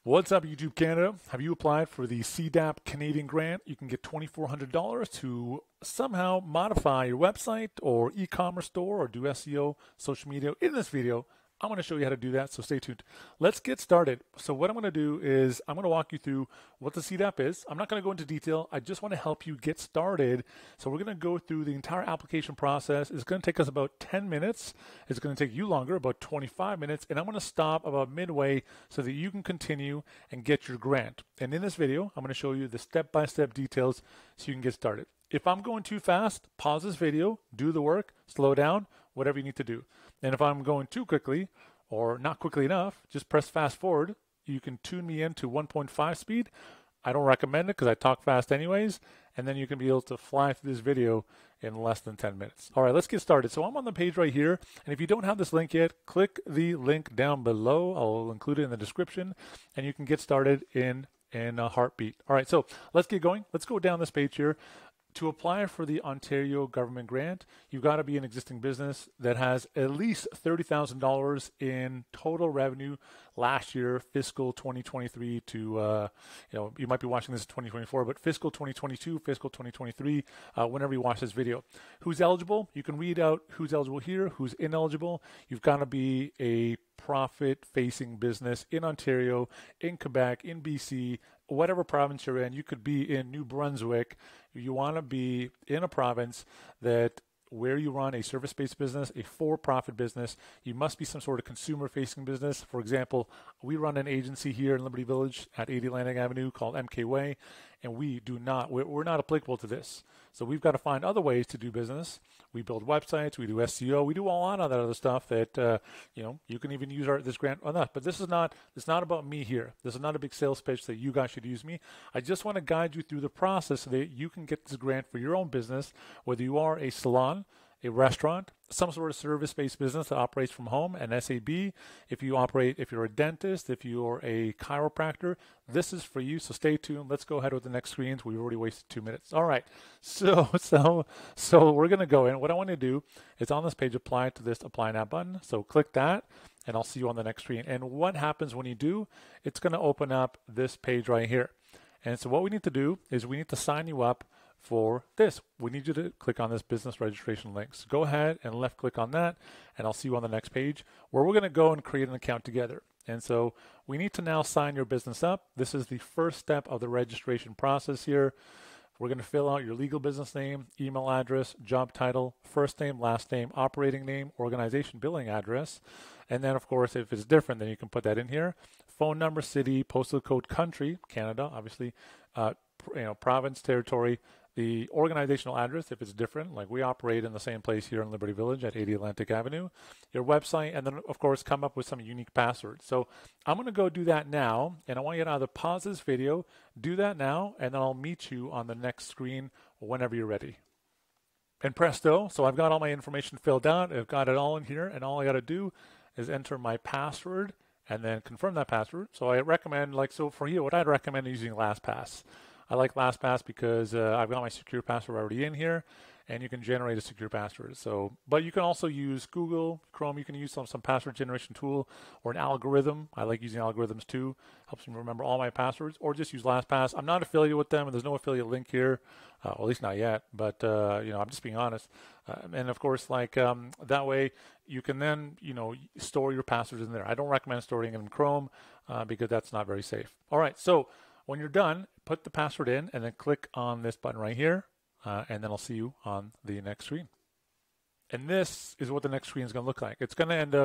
What's up, YouTube Canada? Have you applied for the CDAP Canadian grant? You can get $2,400 to somehow modify your website or e-commerce store or do SEO, social media. In this video, I'm going to show you how to do that, so stay tuned. Let's get started. So what I'm going to do is I'm going to walk you through what the CDAP is. I'm not going to go into detail. I just want to help you get started. So we're going to go through the entire application process. It's going to take us about 10 minutes. It's going to take you longer, about 25 minutes. And I'm going to stop about midway so that you can continue and get your grant. And in this video, I'm going to show you the step-by-step details so you can get started. If I'm going too fast, pause this video, do the work, slow down, whatever you need to do. And if I'm going too quickly or not quickly enough, just press fast forward. You can tune me in to 1.5 speed. I don't recommend it because I talk fast anyways. And then you can be able to fly through this video in less than 10 minutes. All right, let's get started. So I'm on the page right here. And if you don't have this link yet, click the link down below. I'll include it in the description. And you can get started in a heartbeat. All right, so let's get going. Let's go down this page here. To apply for the Ontario government grant, you've got to be an existing business that has at least $30,000 in total revenue last year, fiscal 2023 to, you might be watching this in 2024, but fiscal 2022, fiscal 2023, whenever you watch this video. Who's eligible? You can read out who's eligible here, who's ineligible. You've got to be a profit-facing business in Ontario, in Quebec, in BC, whatever province you're in. You could be in New Brunswick. You want to be in a province that where you run a service-based business, a for-profit business. You must be some sort of consumer-facing business. For example, we run an agency here in Liberty Village at 80 Atlantic Avenue called MK Way, and we're not applicable to this. So we've got to find other ways to do business. We build websites, we do SEO, we do a lot of that other stuff that you can even use this grant on that. But it's not about me here. This is not a big sales pitch that you guys should use me. I just want to guide you through the process so that you can get this grant for your own business, whether you are a salon, a restaurant, some sort of service-based business that operates from home, an SAB. If you're a dentist, if you're a chiropractor, this is for you. So stay tuned. Let's go ahead with the next screens. We've already wasted 2 minutes. All right. So we're going to go in. What I want to do is on this page, apply to this apply now button. So click that and I'll see you on the next screen. And what happens when you do, it's going to open up this page right here. And so what we need to do is we need to sign you up for this. We need you to click on this business registration link. So go ahead and left click on that, and I'll see you on the next page where we're going to go and create an account together. And so we need to now sign your business up. This is the first step of the registration process here. We're going to fill out your legal business name, email address, job title, first name, last name, operating name, organization billing address. And then, of course, if it's different, then you can put that in here. Phone number, city, postal code, country, Canada, obviously, province, territory, the organizational address, if it's different, like we operate in the same place here in Liberty Village at 80 Atlantic Avenue, your website, and then, of course, come up with some unique passwords. So I'm going to go do that now, and I want you to either pause this video, do that now, and then I'll meet you on the next screen whenever you're ready. And presto, so I've got all my information filled out. I've got it all in here, and all I got to do is enter my password and then confirm that password. So I recommend, for you, what I'd recommend is using LastPass. I like LastPass because I've got my secure password already in here, and you can generate a secure password. But you can also use Google Chrome. You can use some password generation tool or an algorithm. I like using algorithms too. Helps me remember all my passwords. Or just use LastPass. I'm not affiliated with them, and there's no affiliate link here, at least not yet. But I'm just being honest. And of course, that way you can then store your passwords in there. I don't recommend storing them in Chrome because that's not very safe. All right, so when you're done, put the password in and then click on this button right here, and then I'll see you on the next screen. And this is what the next screen is going to look like. You're going to end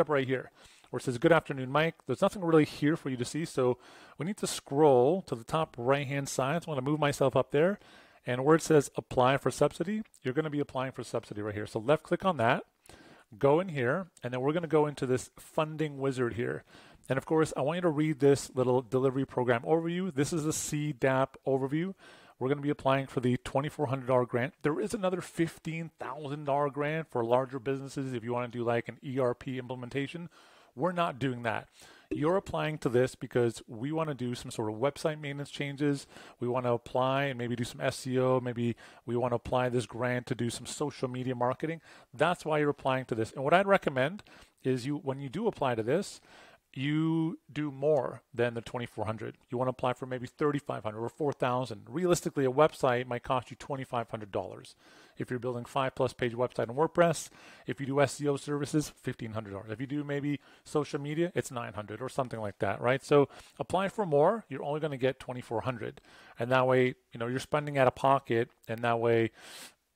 up right here where it says, "Good afternoon, Mike." There's nothing really here for you to see, so we need to scroll to the top right-hand side. So I'm going to move myself up there, and where it says apply for subsidy, you're going to be applying for subsidy right here. So left click on that, go in here, and then we're going to go into this funding wizard here. And of course, I want you to read this little delivery program overview. This is the CDAP overview. We're going to be applying for the $2,400 grant. There is another $15,000 grant for larger businesses if you want to do like an ERP implementation. We're not doing that. You're applying to this because we want to do some sort of website maintenance changes. We want to apply and maybe do some SEO. Maybe we want to apply this grant to do some social media marketing. That's why you're applying to this. And what I'd recommend is when you do apply to this, you do more than the 2,400. You want to apply for maybe 3,500 or 4,000. Realistically, a website might cost you $2,500. If you're building 5+ page website on WordPress, if you do SEO services, $1,500. If you do maybe social media, it's $900 or something like that, right? So apply for more. You're only going to get 2,400, and that way, you're spending out of pocket, and that way,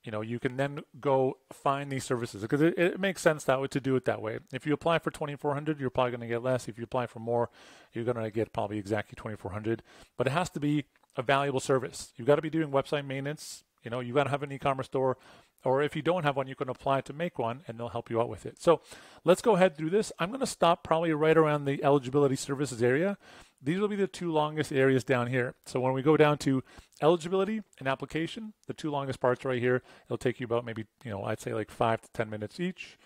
you can then go find these services, because it makes sense that way to do it that way. If you apply for 2,400, you're probably going to get less. If you apply for more, you're going to get probably exactly 2,400. But it has to be a valuable service. You've got to be doing website maintenance. You've got to have an e-commerce store, or if you don't have one, you can apply to make one, and they'll help you out with it. So let's go ahead through this. I'm going to stop probably right around the eligibility services area. These will be the two longest areas down here. So when we go down to eligibility and application, the two longest parts right here, it'll take you about maybe, I'd say like 5 to 10 minutes each.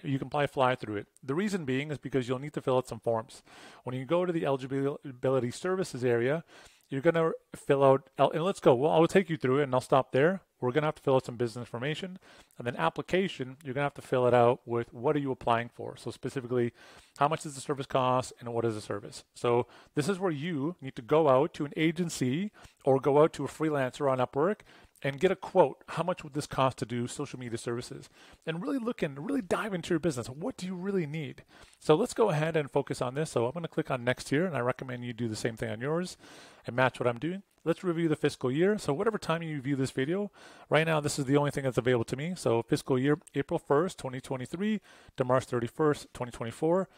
You can probably fly through it. The reason being is because you'll need to fill out some forms. When you go to the eligibility services area, you're going to fill out, and let's go. Well, I'll take you through it, and I'll stop there. We're going to have to fill out some business information. And then application, you're going to have to fill it out with what are you applying for. So specifically, how much does the service cost, and what is the service? So this is where you need to go out to an agency or go out to a freelancer on Upwork and get a quote. How much would this cost to do social media services? And really really dive into your business. What do you really need? So let's go ahead and focus on this. So I'm going to click on next here, and I recommend you do the same thing on yours and match what I'm doing. Let's review the fiscal year. So whatever time you view this video, right now this is the only thing that's available to me. So fiscal year, April 1st, 2023 to March 31st, 2024.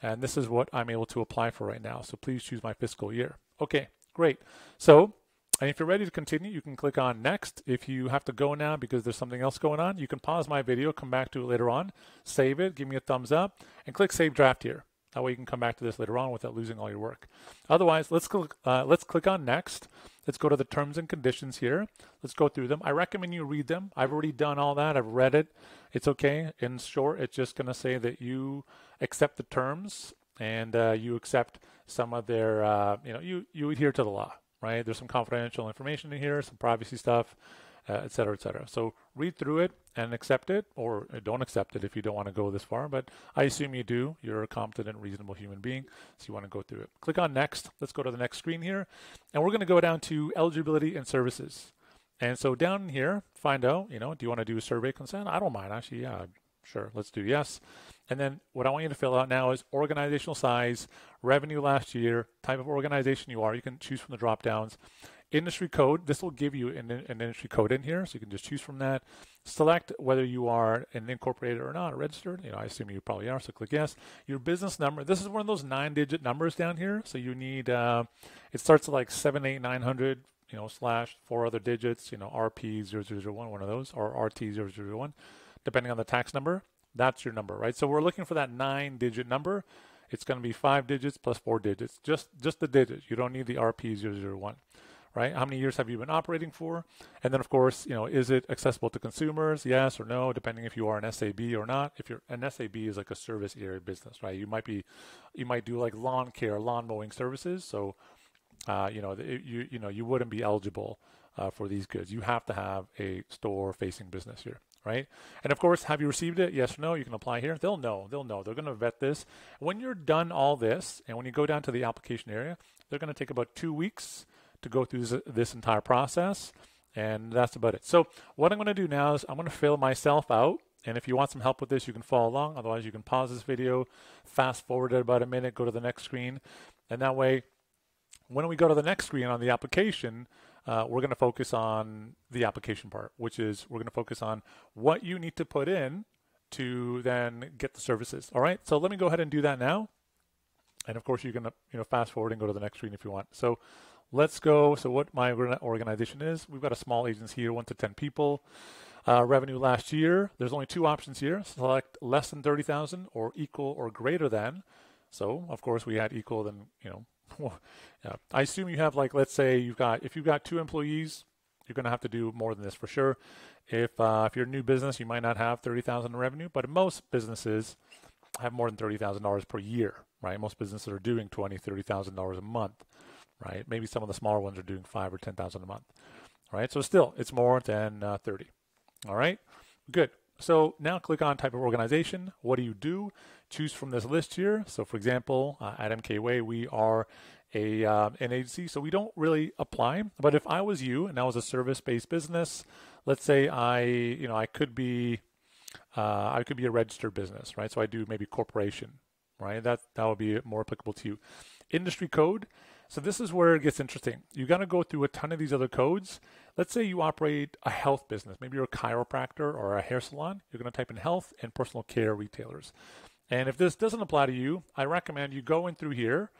And this is what I'm able to apply for right now. So please choose my fiscal year. Okay, great. So, and if you're ready to continue, you can click on next. If you have to go now because there's something else going on, you can pause my video, come back to it later on, save it, give me a thumbs up, and click Save Draft here. That way you can come back to this later on without losing all your work. Otherwise, let's click on next. Let's go to the terms and conditions here. Let's go through them. I recommend you read them. I've already done all that. I've read it. It's okay. In short, it's just going to say that you accept the terms and you accept some of their, you adhere to the law, right? There's some confidential information in here, some privacy stuff, et cetera, et cetera. So read through it and accept it, or don't accept it if you don't want to go this far, but I assume you do. You're a competent, reasonable human being, so you want to go through it. Click on next. Let's go to the next screen here, and we're going to go down to eligibility and services. And so down here, find out, do you want to do a survey consent? I don't mind, actually. Yeah, sure. Let's do yes. And then what I want you to fill out now is organizational size, revenue last year, type of organization you are. You can choose from the drop downs. Industry code, this will give you an industry code in here, so you can just choose from that. Select whether you are an incorporated or not, registered. I assume you probably are, so click yes. Your business number, this is one of those 9-digit numbers down here, so you need, it starts at like 78900, slash 4 other digits, RP0001, one of those, or RT0001, depending on the tax number. That's your number, right? So we're looking for that 9-digit number. It's going to be 5 digits plus 4 digits, just the digits. You don't need the RP001. Right? How many years have you been operating for? And then, of course, is it accessible to consumers? Yes or no, depending if you are an SAB or not. If you're an SAB is like a service area business, right? You might do like lawn care, lawn mowing services. So, you wouldn't be eligible for these goods. You have to have a store-facing business here, right? And of course, have you received it? Yes or no? You can apply here. They'll know. They're going to vet this. When you're done all this, and when you go down to the application area, they're going to take about 2 weeks to go through this entire process, and that's about it. So what I'm going to do now is I'm going to fill myself out, and if you want some help with this, you can follow along. Otherwise, you can pause this video, fast forward it about a minute, go to the next screen, and that way, when we go to the next screen on the application, we're going to focus on the application part, which is we're going to focus on what you need to put in to then get the services. All right, so let me go ahead and do that now. And of course, you can fast forward and go to the next screen if you want. So let's go. So what my organization is, we've got a small agency here, 1 to 10 people. Revenue last year, there's only 2 options here. Select less than 30,000 or equal or greater than. So of course we had equal than, I assume you have, like, let's say if you've got 2 employees, you're going to have to do more than this for sure. If you're a new business, you might not have 30,000 in revenue, but most businesses have more than $30,000 per year, right? Most businesses are doing $20,000, $30,000 a month. Right? Maybe some of the smaller ones are doing 5,000 or 10,000 a month. All right. So still, it's more than 30. All right. Good. So now click on type of organization. What do? choose from this list here. So for example, at MKWay, we are an agency, so we don't really apply. But if I was you and I was a service-based business, let's say I could be a registered business, right? So I do maybe corporation, right? That would be more applicable to you. Industry code. So this is where it gets interesting. You got to go through a ton of these other codes. Let's say you operate a health business. Maybe you're a chiropractor or a hair salon. You're going to type in health and personal care retailers. And if this doesn't apply to you, I recommend you go in through here.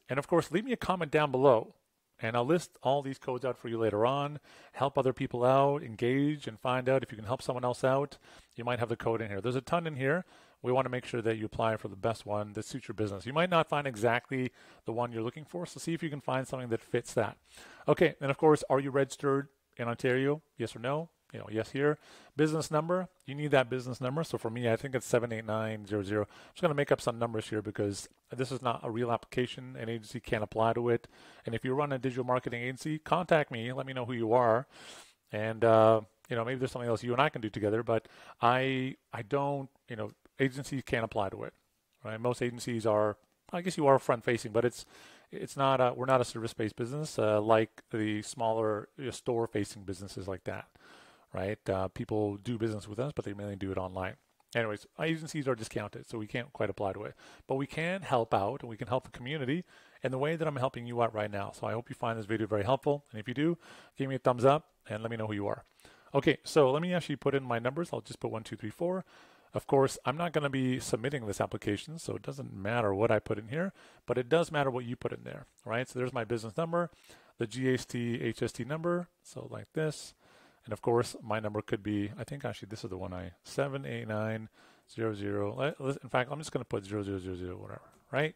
And of course, leave me a comment down below. And I'll list all these codes out for you later on, help other people out, engage, and find out if you can help someone else out. You might have the code in here. There's a ton in here. We want to make sure that you apply for the best one that suits your business. You might not find exactly the one you're looking for, so see if you can find something that fits that. Okay, and of course, are you registered in Ontario? Yes or no? Yes here. Business number, you need that business number. So for me, I think it's 78900. I'm just going to make up some numbers here because this is not a real application. An agency can't apply to it. And if you run a digital marketing agency, contact me. Let me know who you are. And, maybe there's something else you and I can do together, but I don't, agencies can't apply to it, right? Most agencies are, I guess you are front facing, but it's not, we're not a service-based business like the smaller store-facing businesses like that. Right? People do business with us, but they mainly do it online. Anyways, agencies are discounted, so we can't quite apply to it. But we can help out, and we can help the community in the way that I'm helping you out right now. So I hope you find this video very helpful. And if you do, give me a thumbs up and let me know who you are. Okay, so let me actually put in my numbers. I'll just put 1, 2, 3, 4. Of course, I'm not going to be submitting this application, so it doesn't matter what I put in here, but it does matter what you put in there, right? So there's my business number, the GST, HST number, so like this. And of course, my number could be, I think actually this is the one 78900. In fact, I'm just going to put 0000, whatever, right?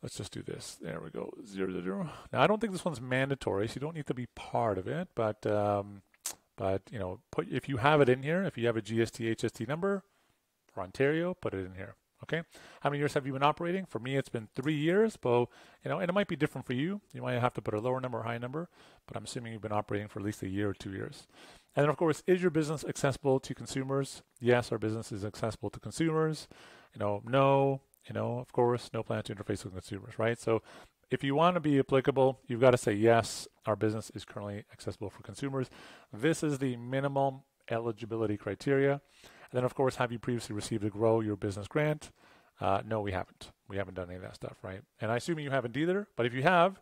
Let's just do this. There we go, 00. Now, I don't think this one's mandatory, so you don't need to be part of it. But if you have it in here, if you have a GST, HST number for Ontario, put it in here. Okay. How many years have you been operating? For me, it's been 3 years, but and it might be different for you. You might have to put a lower number or high number, but I'm assuming you've been operating for at least a year or 2 years. And then of course, is your business accessible to consumers? Yes, our business is accessible to consumers. No, of course, no plan to interface with consumers, right? So if you want to be applicable, you've got to say, yes, our business is currently accessible for consumers. This is the minimum eligibility criteria. And then, of course, have you previously received a Grow Your Business grant? No, we haven't. We haven't done any of that stuff, right? And I assume you haven't either. But if you have,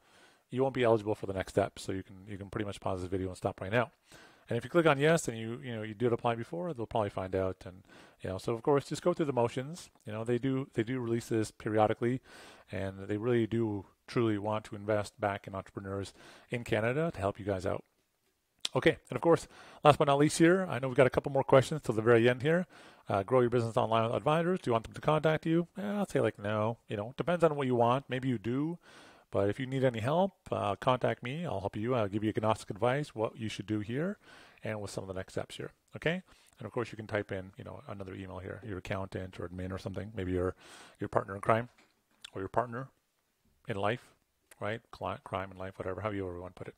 you won't be eligible for the next step. So you can pretty much pause this video and stop right now. And if you click on yes and you did apply before, they'll probably find out. And so of course, just go through the motions. They do release this periodically, and they really do truly want to invest back in entrepreneurs in Canada to help you guys out. Okay, and of course, last but not least here, I know we've got a couple more questions till the very end here. Grow your business online with advisors. Do you want them to contact you? I'll say no. Depends on what you want. Maybe you do. But if you need any help, contact me. I'll help you. I'll give you agnostic advice, what you should do here, and with some of the next steps here. Okay? And of course, you can type in, another email here, your accountant or admin or something. Maybe your partner in crime or your partner in life, right? Crime in life, whatever, however you want to put it.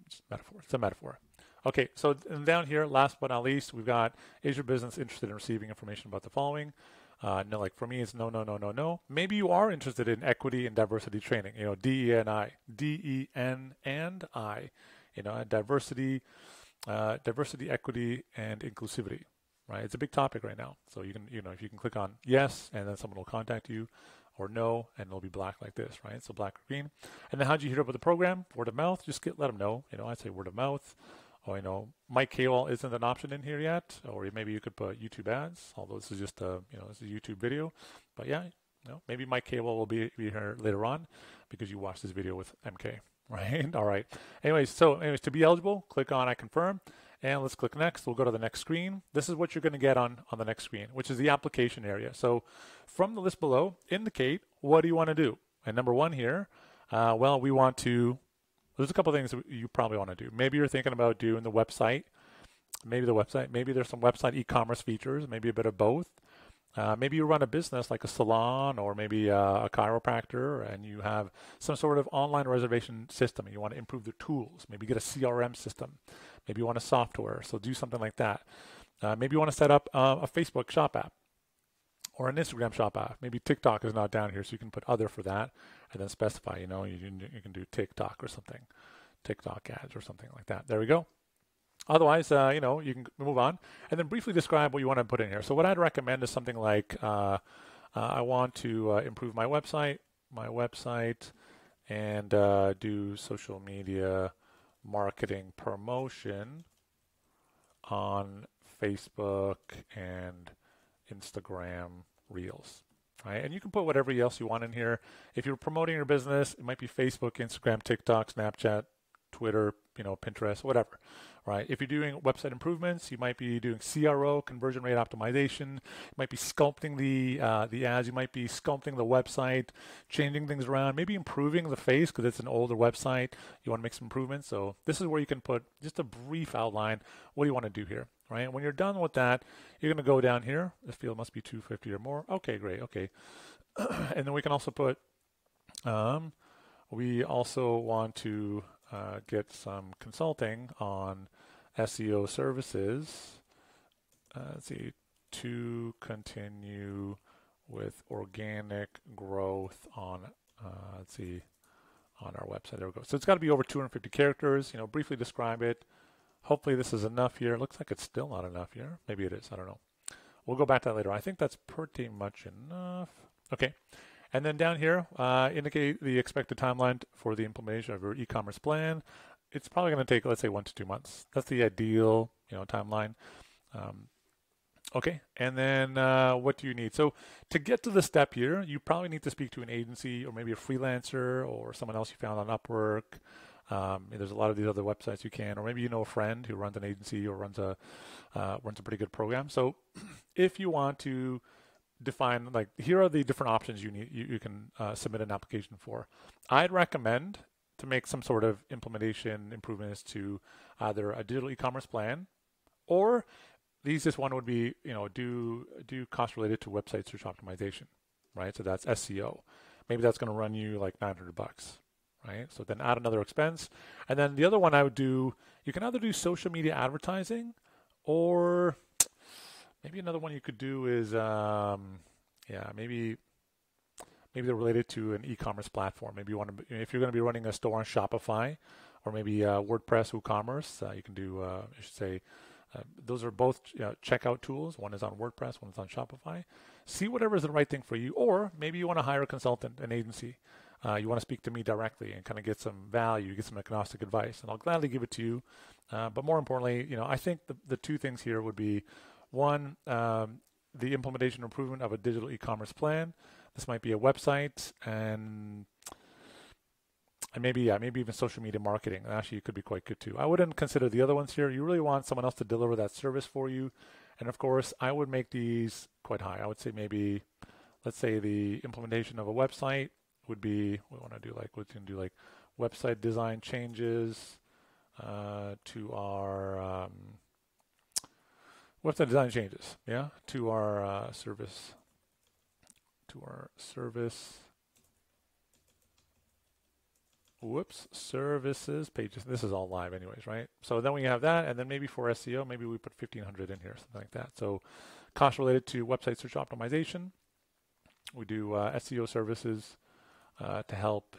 It's metaphor. It's a metaphor. Okay, so down here, last but not least, we've got, is your business interested in receiving information about the following? No, like for me, it's no. Maybe you are interested in equity and diversity training, DEN&I, diversity, equity, and inclusivity, right? It's a big topic right now. So you can, if you can click on yes, and then someone will contact you, or no, and it'll be black like this, right? So black or green. And then how'd you hear about the program? Word of mouth. Just let them know. I'd say word of mouth. Or Mike Kowal isn't an option in here yet, or maybe you could put YouTube ads. Although this is just this is a YouTube video, but yeah, maybe Mike Kowal will be here later on because you watched this video with MK, right? All right. Anyways, to be eligible, click on I confirm. And let's click next. We'll go to the next screen. This is what you're going to get on the next screen, which is the application area. So from the list below, indicate what do you want to do. And number one here, we want to, there's a couple of things that you probably want to do. Maybe you're thinking about doing the website. Maybe there's some website e-commerce features, maybe a bit of both. Maybe you run a business like a salon or maybe a chiropractor, and you have some sort of online reservation system and you want to improve the tools. Maybe get a CRM system. Maybe you want a software, so do something like that. Maybe you want to set up a Facebook shop app. or an Instagram shop app. Maybe TikTok is not down here, so you can put other for that and then specify, you can do TikTok or something, TikTok ads or something like that. There we go. Otherwise, you can move on and then briefly describe what you want to put in here. So what I'd recommend is something like, I want to improve my website, and do social media marketing promotion on Facebook and Instagram Reels, right? And you can put whatever else you want in here. If you're promoting your business, it might be Facebook, Instagram, TikTok, Snapchat, Twitter, Pinterest, whatever, right? If you're doing website improvements, you might be doing CRO, conversion rate optimization. You might be sculpting the ads. You might be sculpting the website, changing things around, maybe improving the face because it's an older website. You want to make some improvements. So this is where you can put just a brief outline. What do you want to do here, right? When you're done with that, you're going to go down here. The field must be 250 or more. Okay, great. Okay. And then we can also put, we also want to get some consulting on SEO services. Let's see, to continue with organic growth on, on our website. There we go. So it's got to be over 250 characters. Briefly describe it. Hopefully this is enough here. It looks like it's still not enough here. Maybe it is. I don't know. We'll go back to that later. I think that's pretty much enough. Okay. And then down here, indicate the expected timeline for the implementation of your e-commerce plan. It's probably going to take, let's say, 1 to 2 months. That's the ideal, timeline. Okay, and then what do you need? So to get to the step here, you probably need to speak to an agency or maybe a freelancer or someone else you found on Upwork. There's a lot of these other websites you can, or maybe you know a friend who runs an agency or runs a pretty good program. So if you want to define, like, here are the different options you can submit an application for. I'd recommend to make some sort of implementation improvements to either a digital e-commerce plan, or the easiest one would be, do costs related to website search optimization, right? So that's SEO. Maybe that's going to run you like $900, right? So then add another expense. And then the other one I would do, you can either do social media advertising, or maybe another one you could do is, maybe they're related to an e-commerce platform. Maybe you want to, if you're going to be running a store on Shopify, or maybe WordPress WooCommerce, you can do, I should say, those are both checkout tools. One is on WordPress, one is on Shopify. See whatever is the right thing for you, or maybe you want to hire a consultant, an agency. You want to speak to me directly and kind of get some value, get some agnostic advice, and I'll gladly give it to you. But more importantly, I think the two things here would be, one, the implementation or improvement of a digital e-commerce plan. This might be a website and maybe even social media marketing. Actually, it could be quite good too. I wouldn't consider the other ones here. You really want someone else to deliver that service for you. And of course, I would make these quite high. I would say maybe, let's say the implementation of a website would be, we can do like website design changes to our website design changes, to our services pages. This is all live anyways, right? So then we have that, and then maybe for SEO, maybe we put 1,500 in here, something like that. So costs related to website search optimization. We do SEO services to help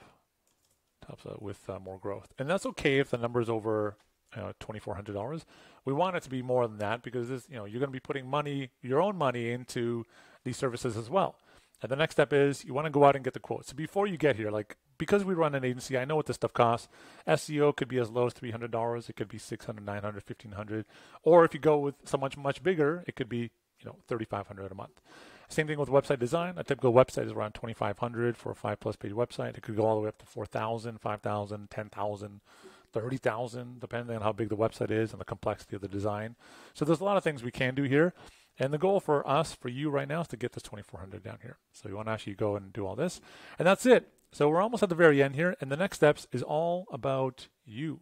with more growth. And that's okay if the number is over $2,400. We want it to be more than that, because this, you're going to be putting your own money into these services as well. And the next step is you want to go out and get the quotes. So before you get here, because we run an agency, I know what this stuff costs. SEO could be as low as $300. It could be $600, $900, $1,500. Or if you go with someone much bigger, it could be $3,500 a month. Same thing with website design. A typical website is around $2,500 for a 5+ page website. It could go all the way up to $4,000, $5,000, $10,000, $30,000, depending on how big the website is and the complexity of the design. So there's a lot of things we can do here. And the goal for you right now is to get this 2,400 down here. So you want to actually go and do all this. And that's it. So we're almost at the very end here. And the next steps is all about you.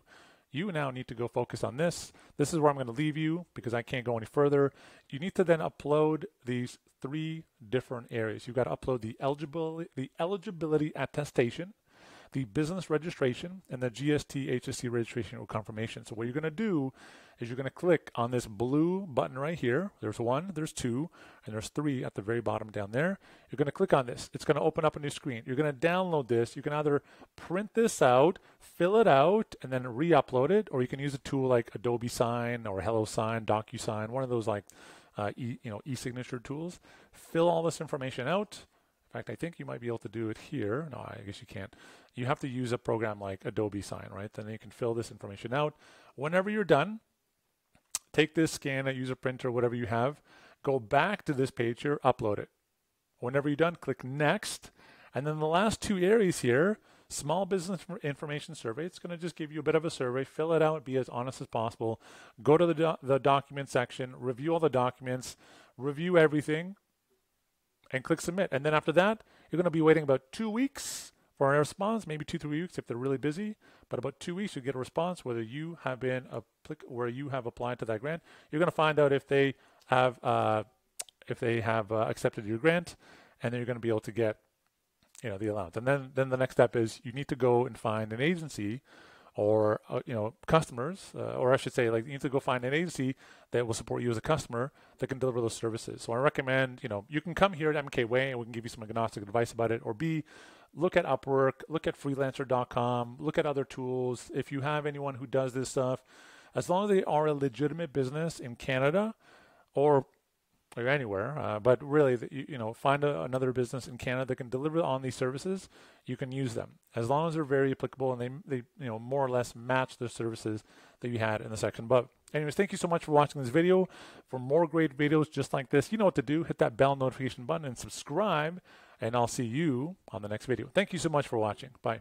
You now need to go focus on this. This is where I'm going to leave you because I can't go any further. You need to then upload these 3 different areas. You've got to upload the eligibility attestation. the business registration and the GST HSC registration or confirmation. So what you're going to do is you're going to click on this blue button right here. There's 1, there's 2, and there's 3 at the very bottom down there. You're going to click on this. It's going to open up a new screen. You're going to download this. You can either print this out, fill it out, and then re-upload it, or you can use a tool like Adobe Sign or HelloSign, DocuSign, one of those like e-signature tools. Fill all this information out. In fact, I think you might be able to do it here. No, I guess you can't. You have to use a program like Adobe Sign, right? Then you can fill this information out. Whenever you're done, take this, scan it, use a printer, whatever you have, go back to this page here, upload it. Whenever you're done, click Next. And then the last 2 areas here, small business information survey. It's going to just give you a bit of a survey. Fill it out, be as honest as possible. Go to the document section, review all the documents, review everything, and click Submit. And then after that, you're going to be waiting about 2 weeks for a response, maybe 2-3 weeks if they're really busy. But about 2 weeks, you get a response whether you have applied to that grant. You're going to find out if they have accepted your grant, and then you're going to be able to get the allowance. And then the next step is you need to go and find an agency or customers, or I should say, like, you need to go find an agency that will support you as a customer that can deliver those services. So I recommend, you can come here at MK Way and we can give you some agnostic advice about it, or B, look at Upwork, look at freelancer.com, look at other tools. If you have anyone who does this stuff, as long as they are a legitimate business in Canada or anywhere, but really, find another business in Canada that can deliver on these services. You can use them as long as they're very applicable and they more or less match the services that you had in the section above. Anyways, thank you so much for watching this video. For more great videos just like this, you know what to do. Hit that bell notification button and subscribe, and I'll see you on the next video. Thank you so much for watching. Bye.